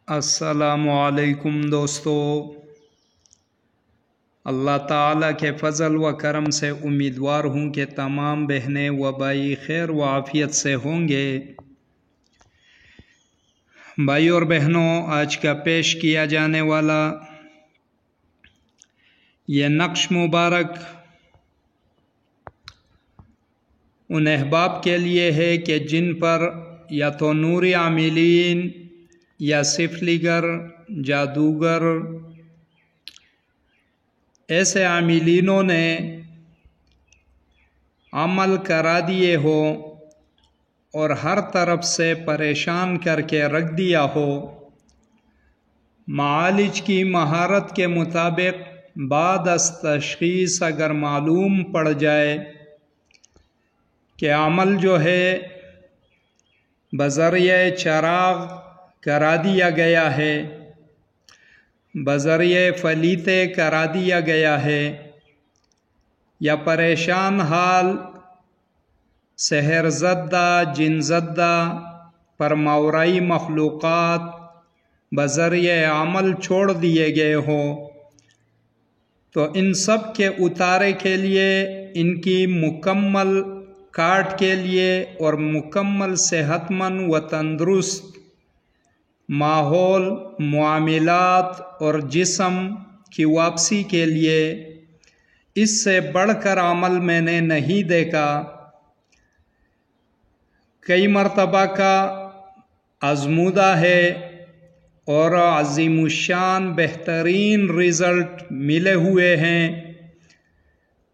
السلام علیکم دوستو، اللہ تعالیٰ کے فضل و کرم سے امیدوار ہوں کہ تمام بہنیں و بھائی خیر و عافیت سے ہوں گے۔ بھائی اور بہنوں، آج کا پیش کیا جانے والا یہ نقش مبارک ان احباب کے لیے ہے کہ جن پر یا تو نوری عاملین یا سفلیگر، جادوگر، ایسے عاملینوں نے عمل کرا دیے ہو اور ہر طرف سے پریشان کر کے رکھ دیا ہو۔ معالج کی مہارت کے مطابق بعد از تشخیص اگر معلوم پڑ جائے کہ عمل جو ہے بذریعہ چراغ کرا دیا گیا ہے، بذریعہ فلیتے کرا دیا گیا ہے، یا پریشان حال سحر زدہ، جن زدہ پر ماورائی مخلوقات بذریعہ عمل چھوڑ دیے گئے ہوں، تو ان سب کے اتارے کے لیے، ان کی مکمل کاٹ کے لیے اور مکمل صحت مند و تندرست ماحول، معاملات اور جسم کی واپسی کے لیے اس سے بڑھ کر عمل میں نے نہیں دیکھا۔ کئی مرتبہ کا آزمودہ ہے اور عظیم الشان بہترین رزلٹ ملے ہوئے ہیں۔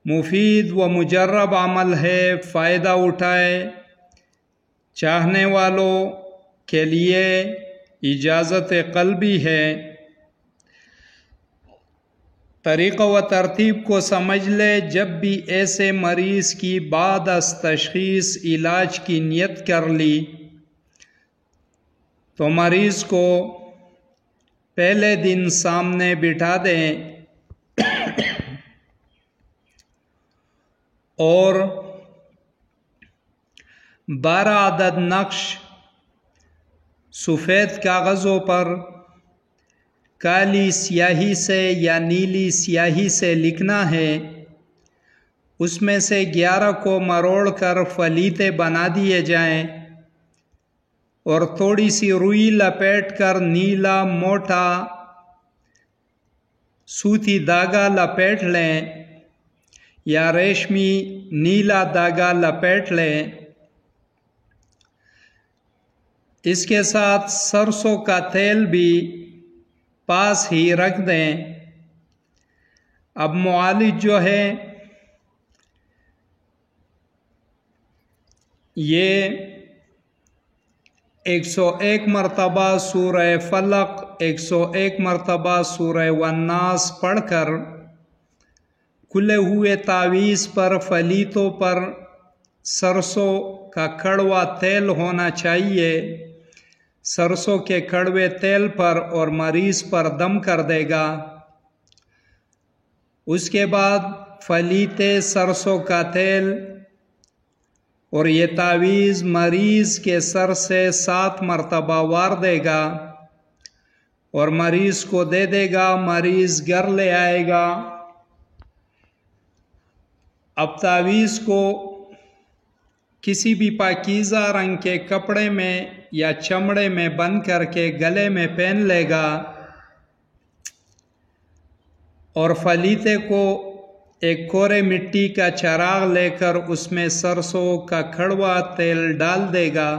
مفید و مجرب عمل ہے، فائدہ اٹھائے۔ چاہنے والوں کے لیے اجازت قلبی ہے۔ طریقہ و ترتیب کو سمجھ لے۔ جب بھی ایسے مریض کی بعد از تشخیص علاج کی نیت کر لی تو مریض کو پہلے دن سامنے بٹھا دیں اور 12 عدد نقش سفید کاغذوں پر کالی سیاہی سے یا نیلی سیاہی سے لکھنا ہے۔ اس میں سے 11 کو مروڑ کر فلیتے بنا دیے جائیں اور تھوڑی سی روئی لپیٹ کر نیلا موٹا سوتی داغا لپیٹ لیں یا ریشمی نیلا داغا لپیٹ لیں۔ اس کے ساتھ سرسوں کا تیل بھی پاس ہی رکھ دیں۔ اب معالج جو ہے یہ 101 مرتبہ سورہ فلق، 101 مرتبہ سورہ والناس پڑھ کر کھلے ہوئے تعویذ پر فلیتوں پر سرسوں کا کڑوا تیل ہونا چاہیے، سرسوں کے کڑوے تیل پر اور مریض پر دم کر دے گا۔ اس کے بعد فلیتے، سرسوں کا تیل اور یہ تعویذ مریض کے سر سے 7 مرتبہ وار دے گا اور مریض کو دے دے گا۔ مریض گھر لے آئے گا۔ اب تعویذ کو کسی بھی پاکیزہ رنگ کے کپڑے میں یا چمڑے میں بند کر کے گلے میں پہن لے گا اور فلیتے کو ایک کورے مٹی کا چراغ لے کر اس میں سرسوں کا کڑوا تیل ڈال دے گا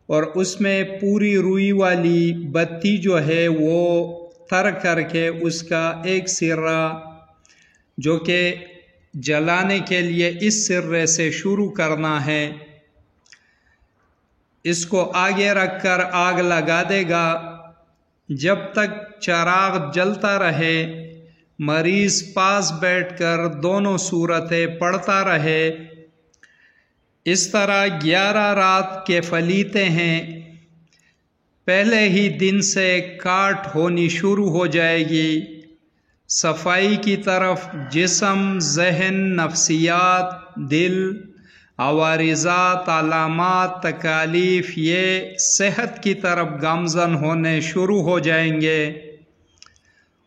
اور اس میں پوری روئی والی بتی جو ہے وہ تر کر کے اس کا ایک سرہ جو کہ جلانے کے لیے اس سرے سے شروع کرنا ہے، اس کو آگے رکھ کر آگ لگا دے گا۔ جب تک چراغ جلتا رہے مریض پاس بیٹھ کر دونوں صورتیں پڑھتا رہے۔ اس طرح 11 رات کے فلیتے ہیں۔ پہلے ہی دن سے کاٹ ہونی شروع ہو جائے گی۔ صفائی کی طرف جسم، ذہن، نفسیات، دل، عوارضات، علامات، تکالیف یہ صحت کی طرف گامزن ہونے شروع ہو جائیں گے،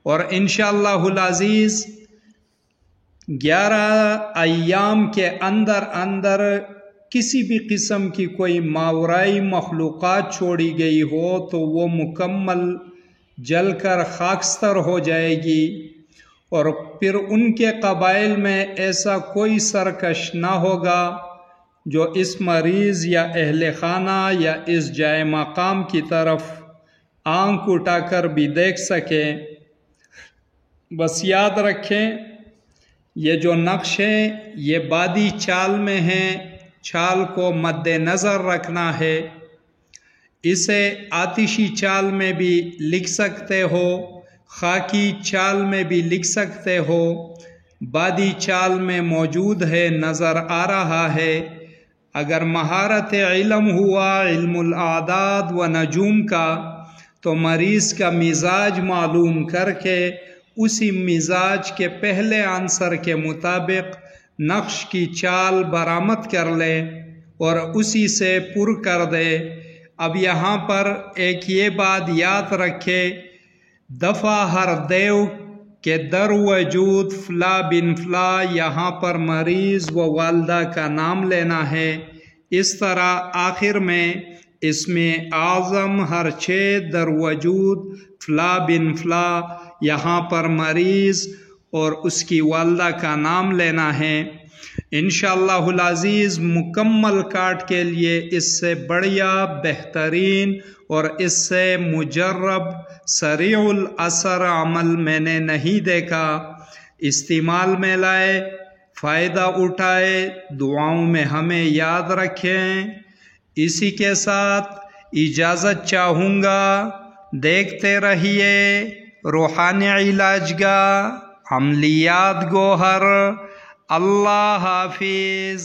اور انشاءاللہ العزیز 11 ایام کے اندر کسی بھی قسم کی کوئی ماورائی مخلوقات چھوڑی گئی ہو تو وہ مکمل جل کر خاکستر ہو جائے گی، اور پھر ان کے قبائل میں ایسا کوئی سرکش نہ ہوگا جو اس مریض یا اہل خانہ یا اس جائے مقام کی طرف آنکھ اٹھا کر بھی دیکھ سکے۔ بس یاد رکھیں یہ جو نقش ہیں یہ بادی چال میں ہیں، چال کو مد نظر رکھنا ہے۔ اسے آتشی چال میں بھی لکھ سکتے ہو، خاکی چال میں بھی لکھ سکتے ہو، بادی چال میں موجود ہے، نظر آ رہا ہے۔ اگر مہارت علم ہوا علم الاعداد و نجوم کا تو مریض کا مزاج معلوم کر کے اسی مزاج کے پہلے عنصر کے مطابق نقش کی چال برآمد کر لے اور اسی سے پر کر دے۔ اب یہاں پر ایک یہ بات یاد رکھے، دفع ہر دیو کے در وجود فلا بن فلا، یہاں پر مریض و والدہ کا نام لینا ہے۔ اس طرح آخر میں اسم اعظم ہر چھ در وجود فلا بن فلا، یہاں پر مریض اور اس کی والدہ کا نام لینا ہے۔ انشاءاللہ العزیز مکمل کاٹ کے لیے اس سے بڑھیا، بہترین اور اس سے مجرب سریع الاثر عمل میں نے نہیں دیکھا۔ استعمال میں لائے، فائدہ اٹھائے، دعاؤں میں ہمیں یاد رکھیں۔ اسی کے ساتھ اجازت چاہوں گا، دیکھتے رہیے روحانی علاج گاہ، عملیات گوہر۔ اللہ حافظ۔